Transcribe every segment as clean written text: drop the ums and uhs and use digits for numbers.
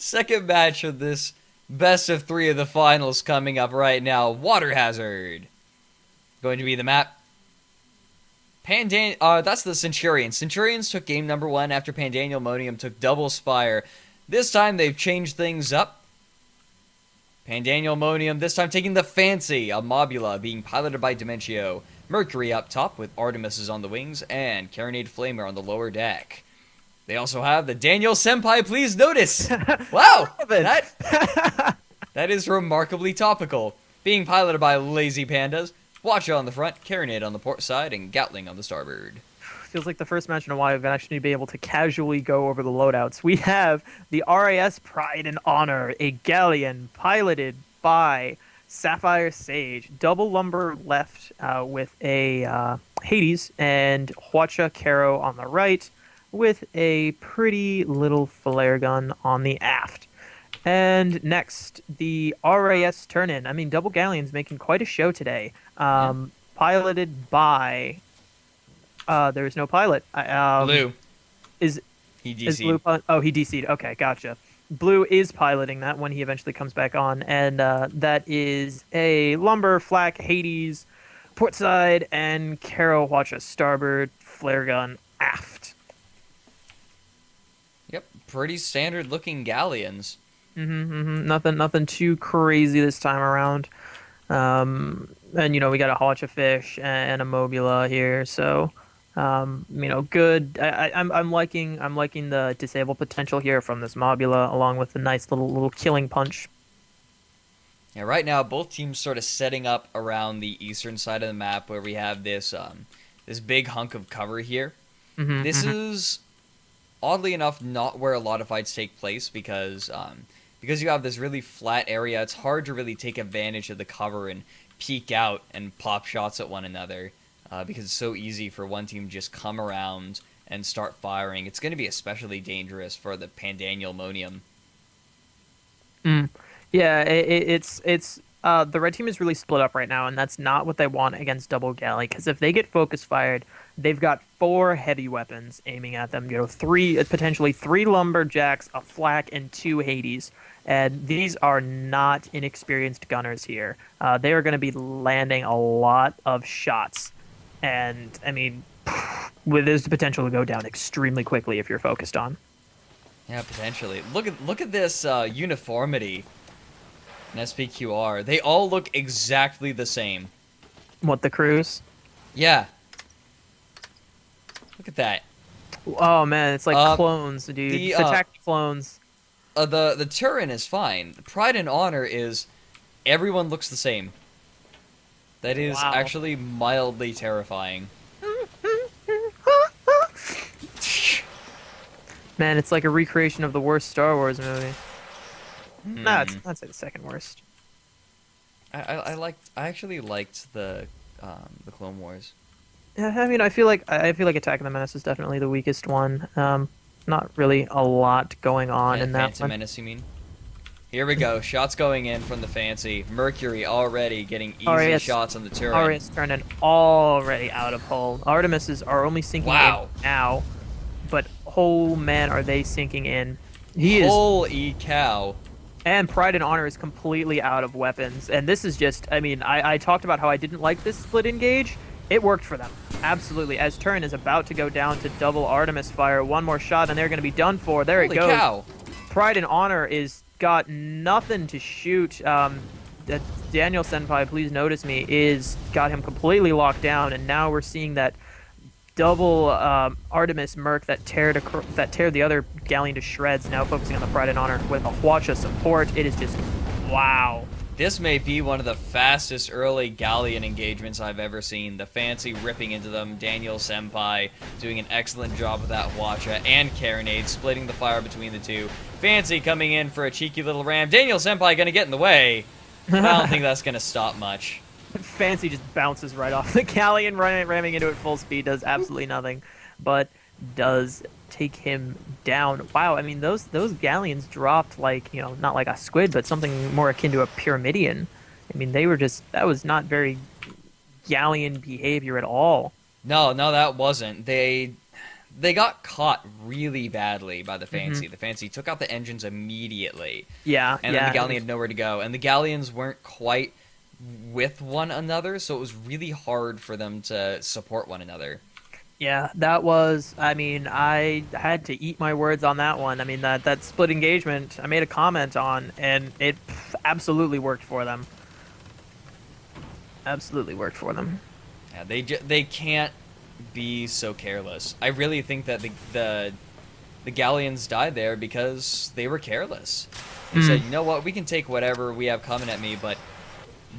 Second match of this best of three of the finals coming up right now. Water Hazard. Going to be the map. That's the Centurions. Centurions took game number one after Pandanial took Double Spire. This time they've changed things up. Pandanial this time taking the Fancy, a Mobula being piloted by Dementio. Mercury up top with Artemis on the wings and Carronade Flamer on the lower deck. They also have the Daniel Senpai, please notice. Wow, that is remarkably topical. Being piloted by Lazy Pandas, Watcha on the front, Carronade on the port side, and Gatling on the starboard. Feels like the first match in a while we've actually been able to casually go over the loadouts. We have the RAS Pride and Honor, a galleon piloted by Sapphire Sage, double lumber left with a Hades, and Huacha Caro on the right with a pretty little flare gun on the aft. And next, the RAS Turn-In. I mean, double galleons making quite a show today. Piloted by... there is no pilot. Blue. He DC'd. Is Blue oh, he DC'd. Okay, gotcha. Blue is piloting that when he eventually comes back on, and that is a lumber, flak, Hades, port side, and Caro Watcha starboard, flare gun aft. Yep, pretty standard looking galleons. Nothing too crazy this time around. And we got a Hotcha Fish and a Mobula here, so good. I'm liking the disable potential here from this Mobula, along with the nice little killing punch. Yeah, right now both teams sort of setting up around the eastern side of the map where we have this this big hunk of cover here. This is oddly enough not where a lot of fights take place because you have this really flat area. It's hard to really take advantage of the cover and peek out and pop shots at one another because it's so easy for one team to just come around and start firing. It's going to be especially dangerous for the Pandanial. Yeah, it's the red team is really split up right now, and that's not what they want against double galley, because if they get focus fired, they've got 4 heavy weapons aiming at them. Potentially 3 lumberjacks, a flak, and 2 Hades. And these are not inexperienced gunners here. They are going to be landing a lot of shots. And, I mean, there's the potential to go down extremely quickly if you're focused on. Yeah, potentially. Look at this uniformity in SPQR. They all look exactly the same. What, the crews? Yeah. Look at that. Oh, man, it's like clones, dude. The attack clones. The Turin is fine. The Pride and Honor is everyone looks the same. That is actually mildly terrifying. Man, it's like a recreation of the worst Star Wars movie. Nah, it's not the second worst. I actually liked the Clone Wars. Yeah, I mean, I feel like Attack of the Menace is definitely the weakest one. Not really a lot going on in that Phantom Menace, you mean? Here we go. Shots going in from the Fancy. Mercury already getting easy shots on the turret. RAS Turn-In already out of hull. Artemises are only sinking in now, but oh man, are they sinking in. Holy cow. And Pride and Honor is completely out of weapons. And this is just, I mean, I talked about how I didn't like this split engage. It worked for them. Absolutely. As Turn is about to go down to double Artemis fire. One more shot and they're going to be done for. There it goes. Holy cow. Pride and Honor is got nothing to shoot. That Daniel Senpai, please notice me, is got him completely locked down. And now we're seeing that double Artemis Merc that tear the other galleon to shreds, now focusing on the Pride and Honor with a Huacha support. It is just, wow. This may be one of the fastest early galleon engagements I've ever seen. The Fancy ripping into them, Daniel Senpai doing an excellent job with that Huacha, and Carronade splitting the fire between the two. Fancy coming in for a cheeky little ram. Daniel Senpai gonna get in the way, but I don't think that's gonna stop much. Fancy just bounces right off the galleon, ramming into it full speed, does absolutely nothing, but does take him down. Wow, I mean, those galleons dropped like, not like a squid, but something more akin to a pyramidion. I mean, that was not very galleon behavior at all. No, that wasn't. They they got caught really badly by the Mm-hmm. Fancy. The Fancy took out the engines immediately, Yeah, and then the yeah. Galleon had nowhere to go, and the Galleons weren't quite with one another, so it was really hard for them to support one another. Yeah, that was. I mean, I had to eat my words on that one. I mean, that split engagement, I made a comment on, and it absolutely worked for them. Absolutely worked for them. Yeah, they can't be so careless. I really think that the Galleons died there because they were careless. They said, Mm, you know what, we can take whatever we have coming at me, but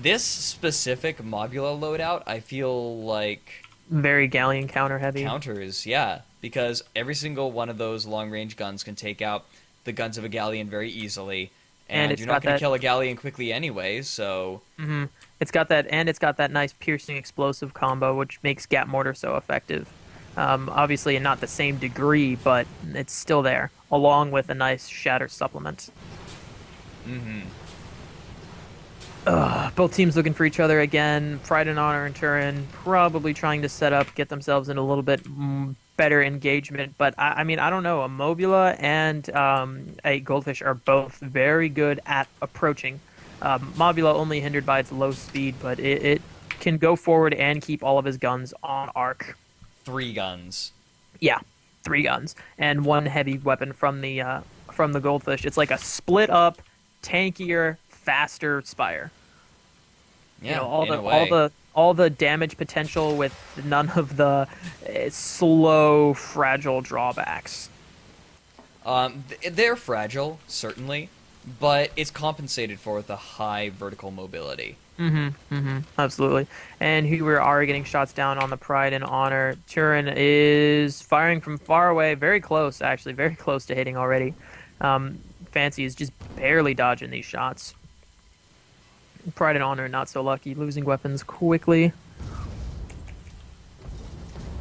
this specific Mobula loadout, I feel like very galleon counter heavy. counters, yeah, because every single one of those long range guns can take out the guns of a Galleon very easily, And and it's you're not got going to that. kill a Galleon quickly anyway, so. Hmm. It's got that, and it's got that nice piercing explosive combo, which makes Gap Mortar so effective. Obviously, not the same degree, but it's still there, along with a nice shatter supplement. Hmm. Both teams looking for each other again. Pride and Honor and Turin probably trying to set up, get themselves in a little bit better engagement. But I mean, I don't know. A Mobula and a Goldfish are both very good at approaching. Mobula only hindered by its low speed, but it can go forward and keep all of his guns on arc. 3 guns. Yeah, 3 guns and one heavy weapon from the Goldfish. It's like a split up, tankier, faster Spire. Yeah, All in the a way. all the damage potential with none of the slow, fragile drawbacks. They're fragile, certainly, but it's compensated for with a high vertical mobility. Absolutely. And here we are getting shots down on the Pride and Honor. Turin is firing from far away, very close, actually, very close to hitting already. Fancy is just barely dodging these shots. Pride and Honor not so lucky, losing weapons quickly.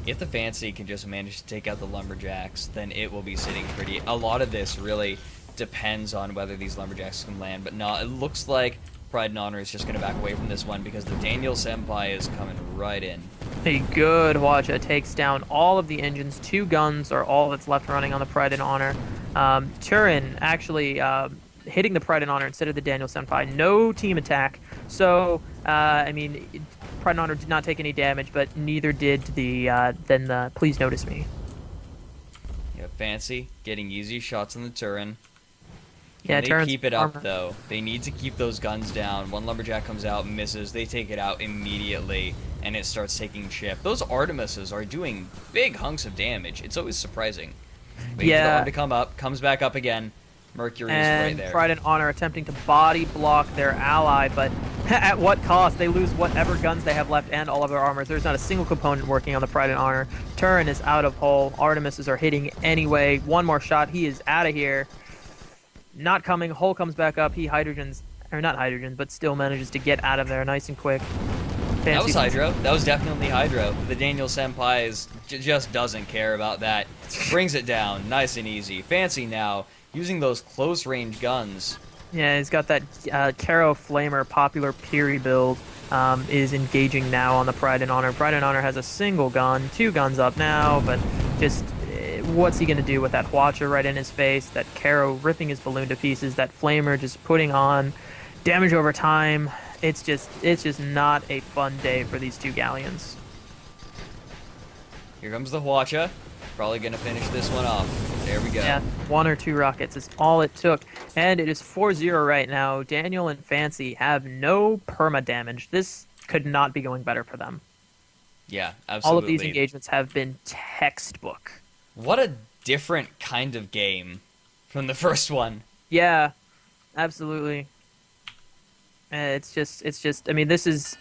If the Fancy can just manage to take out the Lumberjacks, then it will be sitting pretty. A lot of this really depends on whether these Lumberjacks can land, but no, it looks like Pride and Honor is just going to back away from this one because the Daniel Senpai is coming right in. A good Watcha takes down all of the engines. 2 guns are all that's left running on the Pride and Honor. Turin actually hitting the Pride and Honor instead of the Daniel Senpai. No team attack. So, I mean, Pride and Honor did not take any damage, but neither did the Please Notice Me. Yeah, Fancy getting easy shots on the Turin. Yeah, They Turin's keep it up, armor. though. They need to keep those guns down. One Lumberjack comes out, misses. They take it out immediately, and it starts taking ship. Those Artemises are doing big hunks of damage. It's always surprising. Wait for the Yeah. arm to come up, comes back up again. Mercury is right And there. Pride and Honor attempting to body block their ally, but at what cost? They lose whatever guns they have left and all of their armors. There's not a single component working on the Pride and Honor. Turin is out of hull. Artemises are hitting anyway. One more shot. He is out of here. Not coming. Hull comes back up. He hydrogens, or not hydrogen, but still manages to get out of there nice and quick. That was Fancy. Hydro. That was definitely Hydro. The Daniel Senpai just doesn't care about that. Brings it down, nice and easy. Fancy now, using those close range guns. Yeah, he's got that Caro Flamer popular Piri build. Is engaging now on the Pride and Honor. Pride and Honor has a single gun, 2 guns up now, but just what's he going to do with that Hwacha right in his face, that Caro ripping his balloon to pieces, that Flamer just putting on damage over time. It's just not a fun day for these 2 galleons. Here comes the Hwacha. Probably going to finish this one off. There we go. Yeah, 1 or 2 rockets is all it took. And it is 4-0 right now. Daniel and Fancy have no perma damage. This could not be going better for them. Yeah, absolutely. All of these engagements have been textbook. What a different kind of game from the first one. Yeah, absolutely. It's just. I mean, this is.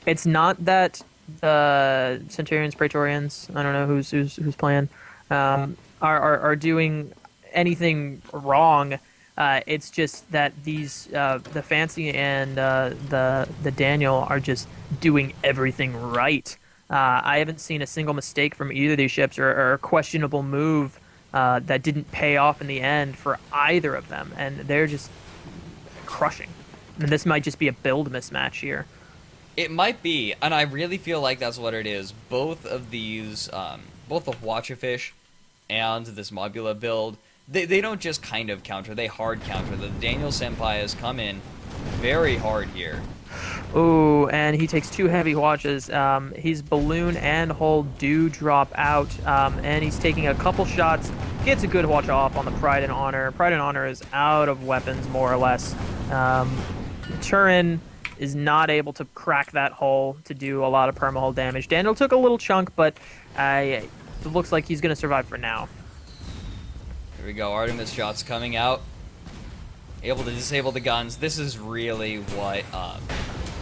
It's not that the Centurions, Praetorians. I don't know who's playing. Are doing anything wrong. It's just that these the Fancy and the Daniel are just doing everything right. I haven't seen a single mistake from either of these ships or a questionable move that didn't pay off in the end for either of them, and they're just crushing. And this might just be a build mismatch here. It might be, and I really feel like that's what it is. Both of these both the Watchafish and this Mobula build, they don't just kind of counter, they hard counter. The Daniel Senpai has come in very hard here. Ooh, and he takes 2 heavy watches. His balloon and hull do drop out, and he's taking a couple shots. Gets a good watch off on the Pride and Honor. Pride and Honor is out of weapons, more or less. Turin is not able to crack that hull to do a lot of perma-hull damage. Daniel took a little chunk, but it looks like he's going to survive for now. Here we go, Artemis shots coming out. Able to disable the guns. This is really what...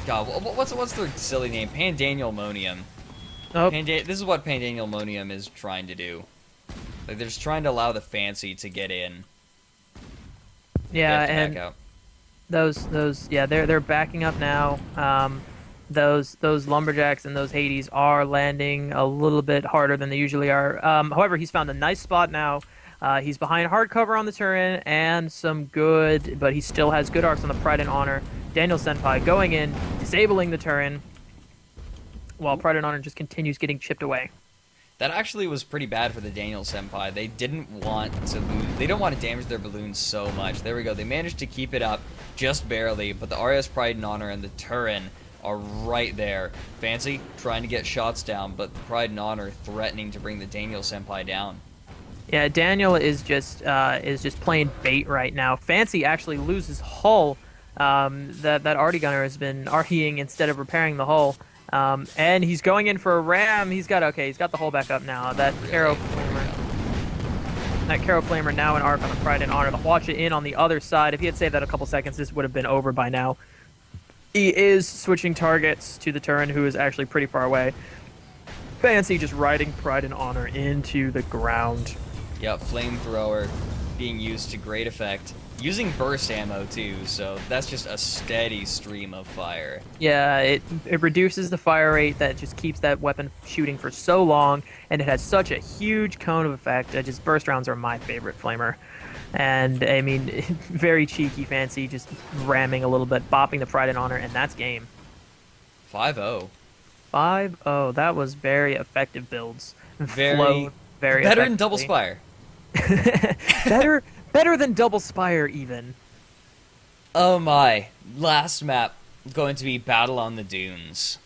God, what's their silly name? Pandanielmonium. Oh. This is what Pandanielmonium is trying to do. Like, they're just trying to allow the fancy to get in. Yeah, and they're backing up now. Those lumberjacks and those Hades are landing a little bit harder than they usually are. However, he's found a nice spot now. He's behind hardcover on the Turin and some good, but he still has good arcs on the Pride and Honor. Daniel Senpai going in, disabling the Turin, while Pride and Honor just continues getting chipped away. That actually was pretty bad for the Daniel Senpai. They didn't want to lose. They don't want to damage their balloons so much. There we go. They managed to keep it up just barely, but the RS Pride and Honor and the Turin are right there. Fancy trying to get shots down, but Pride and Honor threatening to bring the Daniel Senpai down. Yeah, Daniel is just playing bait right now. Fancy actually loses hull. That Arty Gunner has been artying instead of repairing the hull. And he's going in for a ram. He's got the hull back up now. That Caro Flamer now an arc on the Pride and Honor. The watch it in on the other side. If he had saved that a couple seconds, this would have been over by now. He is switching targets to the Turin, who is actually pretty far away. Fancy just riding Pride and Honor into the ground. Yep, flamethrower being used to great effect. Using burst ammo too, so that's just a steady stream of fire. Yeah, it reduces the fire rate that just keeps that weapon shooting for so long, and it has such a huge cone of effect. Just burst rounds are my favorite flamer. And, I mean, very cheeky, Fancy, just ramming a little bit, bopping the Pride and Honor, and that's game. 5-0. 5-0. That was very effective builds. Very better than Double Spire. Better than Double Spire, even. Oh my. Last map going to be Battle on the Dunes.